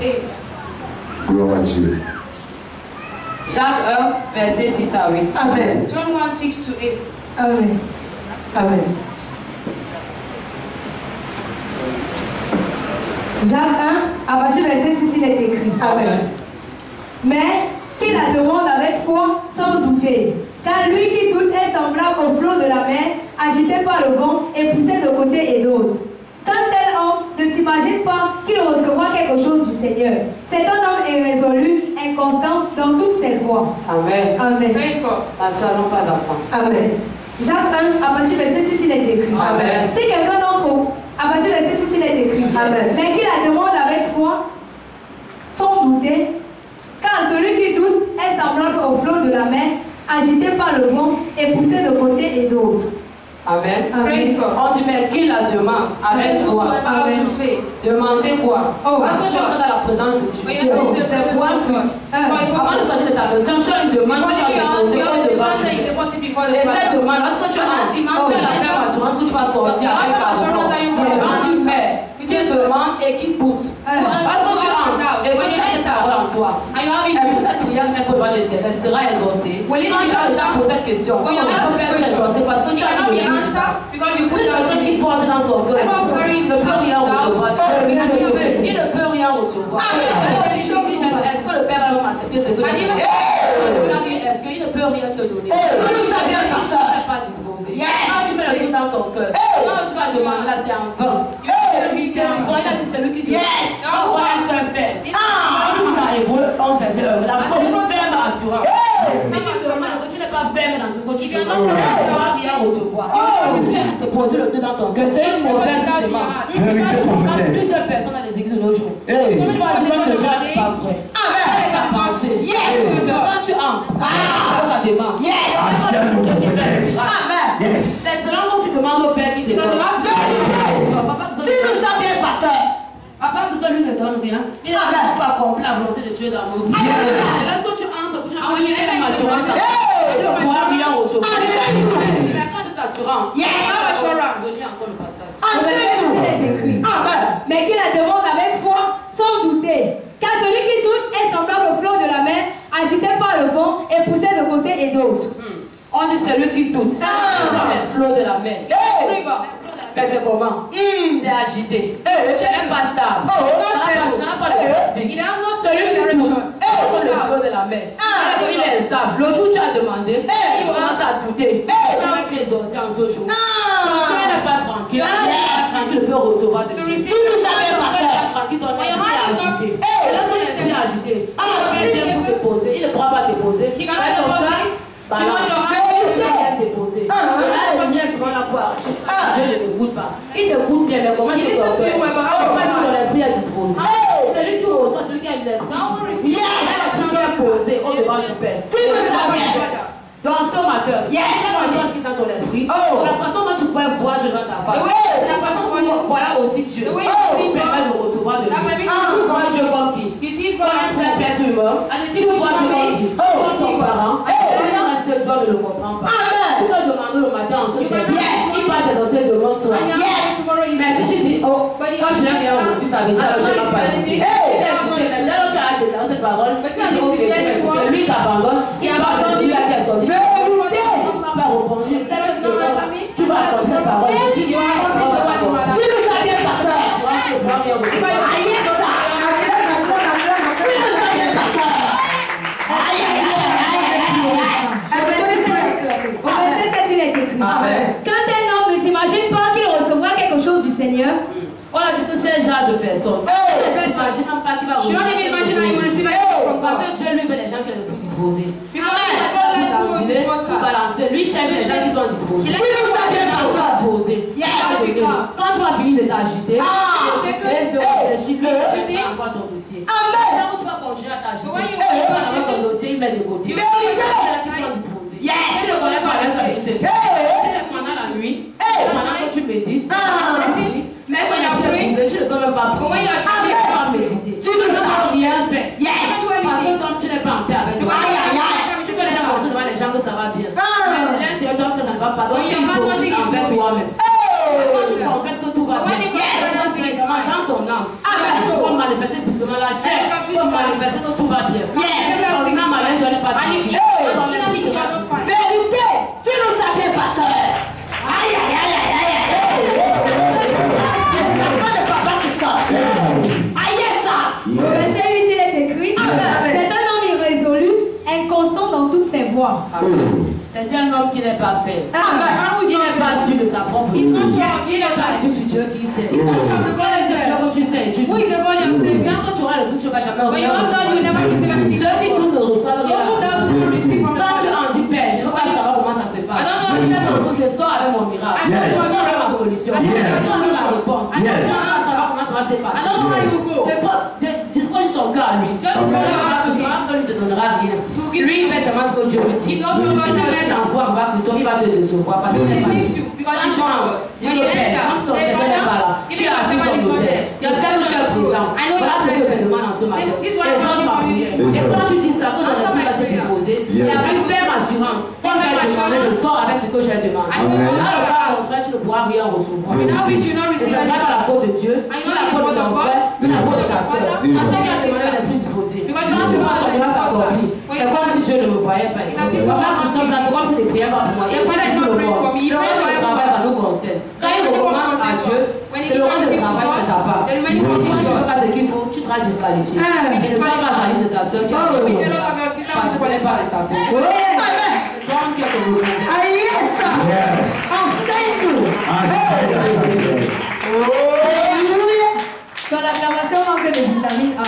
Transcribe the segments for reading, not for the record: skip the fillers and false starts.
8. Gloire à Dieu. Jacques 1, verset 6 à 8. Amen. John 1, 6 to 8. Amen. Amen. Jacques 1, à partir du verset 6, il est écrit. Amen. Mais qui la demande avec foi sans douter. Car lui qui doute est semblable au flot de la mer, agité par le vent et poussé de côté et d'autre. Quand tel homme ne s'imagine pas qu'il recevra quelque chose du Seigneur. C'est un homme irrésolu, inconstant dans toutes ses voies. Amen. Amen. Praise God. Passons pas d'enfant. Amen. Jacques 1, à partir du verset 6, il est écrit. Amen. Si quelqu'un d'entre vous, à partir du verset 6, il est écrit. Amen. Mais qui la demande avec foi, sans douter, car celui qui doute est semblable au flot de la mer, agité par le vent et poussé de côté et d'autre. Amen. Praise God. On dit, mais qui la demande avec foi? Demandez quoi? Parce que tu es dans la présence de Dieu. C'est quoi? Avant de sortir de ta maison, tu as une demande, tu as déposé devant Dieu. Et cette demande, lorsque tu as la même assurance que tu vas sortir avec ta demande. Quand tu fais, tu demandes et qui pousse. Parce que tu entres et que tu as cette parole en toi. Est-ce que cette prière faite devant l'Éternel sera exaucée? Quand tu as déjà posé cette question, on peut faire exaucer parce que tu as une personne qui porte dans son cœur, il ne peut rien recevoir. Il ne peut rien recevoir. Est-ce que le Père va m'accepter ce que je dis? Est-ce qu'il ne peut rien te donner? Tu ne savais pas disposer. Quand tu mets le tout dans ton cœur, tu vas demander là, c'est en vain. Il a dit c'est lui qui dit. On va être un père. On faisait la ferme assurance. Tu n'es pas ferme dans ce que tu fais. Tu vas rien recevoir. Tu as déposé le tout dans ton cœur. C'est une mauvaise semence. Plusieurs personnes dans les églises de nos jours. Tu vas dire que Dieu n'est pas vrai. Quand tu entres, on la demande. C'est cela dont tu demandes au Père qui te donne. Tu nous as bien, pasteur. Papa, tout ça lui ne donne rien. Il n'a pas accompli la volonté de Dieu dans nos vies. Et lorsque tu entres, tu n'as pas une assurance. Tu ne pourras rien recevoir. Mais quand j'ai l'assurance, je lis encore le passage. Mais qui la demande avec foi, sans douter. Car celui qui doute est semblable au flot de la mer, agité par le vent et poussé de côté et d'autre. On dit celui qui doute. C'est le flot de la mer. Mais c'est comment? C'est agité. C'est pas stable. Ça n'a pas de perspective. Celui qui doute, c'est le flot de la mer. Il est stable. Le jour où tu as demandé, il commence à douter. Il va créer dossier en ce jour. Tu n'est pas tranquille. Tranquille, peut recevoir des choses. Tu ne savais pas faire. Tranquille, ton esprit est agité. Et lorsque l'esprit est agité, il ne pourra pas te poser. Il va déposer. La lumière souvent la pour arracher. Dieu ne te goûte pas. Il te goûte bien, mais comment tu te goûtes? Comment ton esprit est disposé? Celui qui reçoit, celui qui a une esprit. Celui qui est posé au devant du Père. Dans ce matin, il y a une chose qui est dans ton esprit. La façon dont tu pourrais voir Dieu dans ta face. La façon dont tu vois aussi Dieu. Il permet de recevoir de lui. Tu vois Dieu comme qui? Quand un frère perd son humeur, tu vois Dieu comme qui? Comme son parent. Dieu ne le comprend pas. Tu peux demander le matin en ce moment. Il va te lancer devant soi. Mais si tu dis, oh, quand tu n'as rien reçu, ça veut dire que tu n'as pas écouté. Mais là, tu as dans cette parole, c'est lui t'abandonne, il va te dire à quelle sortie. Tu ne vas pas répondre. Tu vas attendre cette parole. Tu ne savais pas ça. Quand un homme ne s'imagine pas qu'il recevra quelque chose du Seigneur, on a dit que c'est un genre de personne. On ne s'imagine même pas qu'il va recevoir. Parce que Dieu lui veut les gens qui sont disposés. Lui cherche les gens qui sont disposés. Tu ne savais pas disposés. Quand tu vas finir de t'agiter, tu vas avoir ton dossier. Quand tu vas continuer à t'agiter, tu vas avoir ton dossier, il met de côté. Les gens qui sont disposés. Tu ne connais pas la vérité. C'est pendant la nuit, pendant que tu médites, mais quand il y a plus, tu ne peux même pas prier. Tu ne peux pas méditer. Tu ne peux rien faire. Parce que comme tu n'es pas en paix avec toi, tu peux déjà penser devant les gens que ça va bien. Mais l'intérieur, ça ne va pas. Donc tu es envers toi-même. Quand tu comprends que tout va bien, dans ton âme, tu vas manifester puisque la chair C'est un homme qui n'est pas fait. Il n'est pas sûr de sa propre vie. Il n'est pas sûr du Dieu qui sait. Quand tu sais, tu quand tu auras le bout, tu ne vas jamais revenir. Ceux qui ne reçoivent rien. Quand tu en dis Père, je ne veux pas savoir comment ça se passe. Je sors avec mon miracle. Je sors avec ma solution. Je sors avec ma réponse. Je ne veux pas savoir comment ça va se passer. Dispose ton cœur à lui. Personne ne te donnera rien. Lui, il fait seulement ce que Dieu lui dit. Si tu mets ta foi en bas, il va te décevoir parce qu'il n'est pas là. Quand tu chantes, dis le Père, quand ton cerveau n'est pas là, tu es assis sur ton hôtel. Tu sais que tu es présent. Voilà ce que je te demande en ce matin. Et quand tu dis ça, quand ton esprit va se disposer, et avec ferme assurance, quand tu as demandé, je sors avec ce que j'ai demandé. Là, le cas contraire, tu ne pourras rien recevoir. Et ce n'est pas la faute de Dieu, ni la faute de ton frère, ni la faute de ta soeur. Parce qu'il y a demandé l'esprit disposé. Quand tu vois ton grâce accomplie, c'est comme si Dieu ne me voyait pas. C'est comme si les prières pas pour moi. Il fallait que le travail, ça nous concerne. Quand il recommande à Dieu, c'est le rôle de travail, c'est ta part. Quand tu ne fais pas ce qu'il faut, tu seras disqualifié. Et je ne sais pas Janice de ta soeur qui a dit parce que tu ne connais pas les statuts. C'est toi qui as ton rôle. Dans l'acclamation, on manque de vitamine A.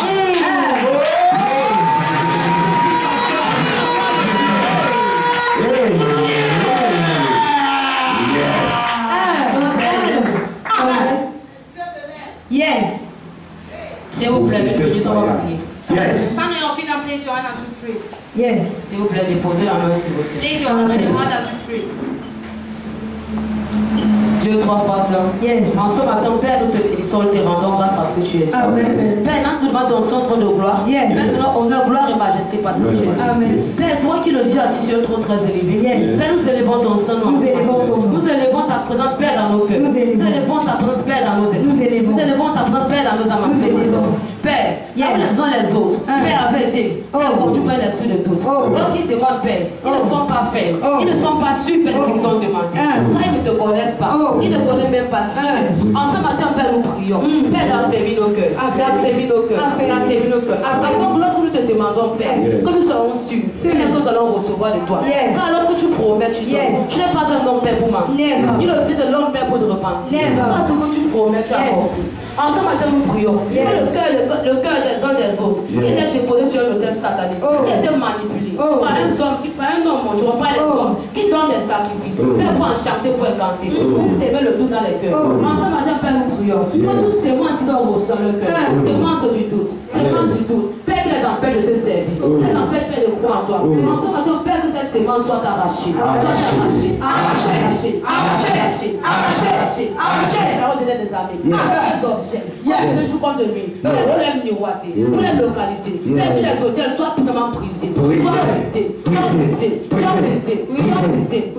Yes. S'il vous plaît, le petit on va prier. Yes. Stand on your feet and place your hand as you pray. Yes. S'il vous plaît, déposez la main sur votre tête. Place your hand on your heart as you pray. Dieu, trois fois ça. Yes. En ce matin, Père, nous te bénissons et te rendons grâce parce que tu es Dieu. Amen. Père, nous devant ton centre de gloire. Yes. Maintenant, honneur, gloire et majesté parce que tu es Dieu. Amen. Père, toi qui le Dieu assis sur un trône très élevé. Yes. Père, nous élevons ton sang. Nous élevons ton nom. Nous élevons ta présence, Père, dans nos cœurs. Nous élevons ta présence, Père, dans nos esprits. Nous élevons ta présence, Père, dans nos âmes. Nous élevons. Père, il y a les uns les autres. Père, avec des conduits par l'esprit de doute. Lorsqu'ils demandent, Père, ils ne sont pas faits. Ils ne sont pas sûrs, Père, ce qu'ils ont demandé. Quand ils ne te connaissent pas, ils ne connaissent même pas qui tu es. En ce matin, Père, nous prions. Père, affermis nos cœurs. Affermis nos cœurs. Affermis nos cœurs. Donc, lorsque nous te demandons, Père, que nous serons sûrs, Père, que nous allons recevoir de toi. Alors que tu promets, tu dis, tu n'es pas un homme, Père, pour mentir. Tu ne fils de l'homme, Père, pour te repentir. Parce que tu promets, tu as compris. En ce matin, nous prions. Que le cœur des uns des autres, il est déposé sur un hôtel satanique. Il est manipulé par un homme, mondial, par les hommes qui donnent des sacrifices. Père, pour enchanter, pour encanter, pour s'aimer le doute dans les cœurs. En ce matin, Père, nous prions. Pour toutes ces semences qui sont roses dans le cœur, semences du doute, semences du doute. Père, qui les empêche de te servir, les empêche Père, de croire en toi. En ce matin, Père, que cette semence soit arrachée. Arrachée. Parole de des amis. Ce jour comme de nuit. Pour les miroiter, pour les localiser. Père, que les hôtels soient puissamment brisés.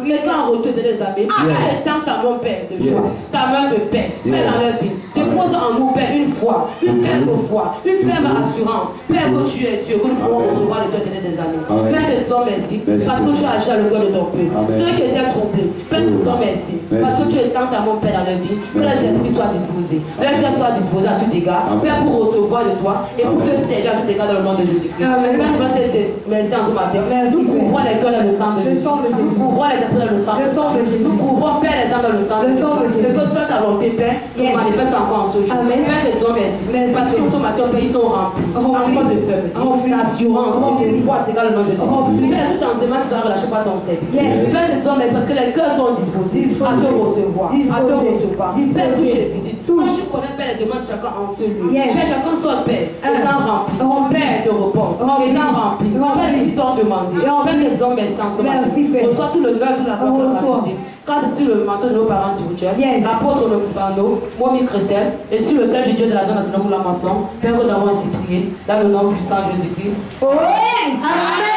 Les gens en retour de les amis. Étends ta main, Père, de joie. Ta main de paix. Père, dans leur vie. Dépose en nous, Père, une foi, une ferme foi, une ferme assurance. Père, que tu es Dieu, que nous pourrons recevoir les donner des années. Père, nous disons merci. Parce que tu as agi à le cœur de ton peuple. Ceux qui étaient trompés. Père, nous disons merci. Parce que tu étends ta main, Père, dans leur vie. Que les esprits soient disposés. Leur cœur soit disposé à tout égard. Père, pour recevoir de toi et pour te servir à tout égard dans le nom de Jésus-Christ. Père, nous te merci en ce matin. Nous couvrons les cœurs dans le sang de Jésus. Nous couvrons les esprits dans le sang de Jésus. Nous couvrons, Père, les âmes dans le sang de Jésus. Que ce soit ta volonté, Père, se manifeste encore en ce jour. Père, te disons merci. Parce que ce matin, Père, ils sont remplis. Encore de faible. D'assurance. De foi égale le nom de Jésus. Père, tout enseignement qui sera relâché par ton Seigneur. Père, te disons merci parce que les cœurs sont disposés à te recevoir. À te recevoir. Père, touche et visite. Quand tu connais, Père, les demandes chacun en ce lieu. Père, chacun soit Père, étant rempli. Père, de repos. Étant rempli. Père, les t'ont demandé. Père, te disons merci en ce matin. Reçois tout le l'honneur, toute la gloire. Car c'est sur le manteau de nos parents spirituels, l'apôtre Nokufano, Momi Christelle, et sur le tel du Dieu de la zone nationale où la maçon, Père, nous avons ainsi prié, dans le nom puissant de Jésus-Christ. Amen.